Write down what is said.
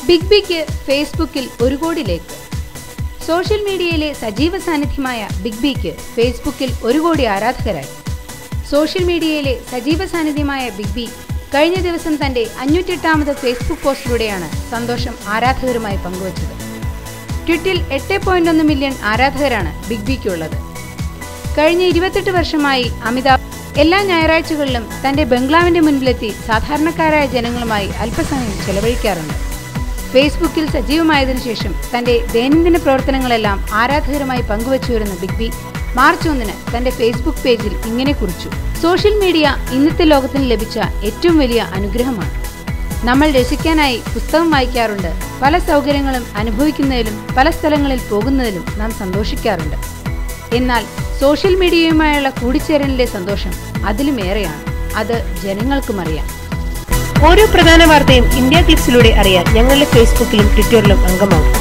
Big ബിക്ക് ഫേസ്ബുക്കിൽ 1 കോടി ലൈക്ക്. സോഷ്യൽ മീഡിയയിലെ സജീവ സാന്നിധ്യമായ ബിഗ് ബിക്ക് ഫേസ്ബുക്കിൽ 1 കോടി ആരാധകരായി. സോഷ്യൽ മീഡിയയിലെ സജീവ സാന്നിധ്യമായ ബിഗ് ബി കഴിഞ്ഞ ദിവസം തന്റെ 508ാമത് ഫേസ്ബുക്ക് പോസ്റ്റിലൂടെയാണ് സന്തോഷം ആരാധകരുമായി പങ്കുവച്ചത്. ട്വിറ്ററിൽ 8.1 മില്യൺ ആരാധകരാണ് ബിഗ് ബിക്കുള്ളത്. കഴിഞ്ഞ 28 വർഷമായി അമിതാഭ് എല്ലാ ഞായറാഴ്ചകളിലും തന്റെ ബംഗ്ലാവിന്റെ മുൻപിലെത്തി സാധാരണക്കാരായ ജനങ്ങളുമായി അല്പസമയം ചെലവഴിക്കാറുണ്ട്. ഫേസ്ബുക്കിൽ സജീവമായതിനു ശേഷം തന്റെ ദൈനംദിന പ്രവർത്തനങ്ങളെല്ലാം ആരാധകരുമായി പങ്കുവച്ചു വരുന്ന ബിഗ് ബി മാർച്ച് 1 തന്റെ ഫേസ്ബുക്ക് പേജിൽ ഇങ്ങനെ കുറിച്ചു: സോഷ്യൽ മീഡിയ ഇന്നത്തെ ലോകത്തിന് ലഭിച്ച ഏറ്റവും വലിയ അനുഗ്രഹമാണ്. നമ്മൾ രസിക്കാനായി പുസ്തകം വായിക്കാറുണ്ട്, പല സൗകര്യങ്ങളും അനുഭവിക്കുന്നതിലും പല സ്ഥലങ്ങളിൽ പോകുന്നതിലും നാം സന്തോഷിക്കാറുണ്ട്. എന്നാൽ സോഷ്യൽ മീഡിയയുമായുള്ള കൂടിച്ചേരലിന്റെ സന്തോഷം അതിലുമേറെയാണ്. അത് ജനങ്ങൾക്കും അറിയാം. ഓരോ പ്രധാന വാർത്തയും ഇന്ത്യ ക്ലിപ്സിലൂടെ അറിയാൻ ഞങ്ങളുടെ ഫേസ്ബുക്കിലും ട്വിറ്ററിലും അംഗമാകും.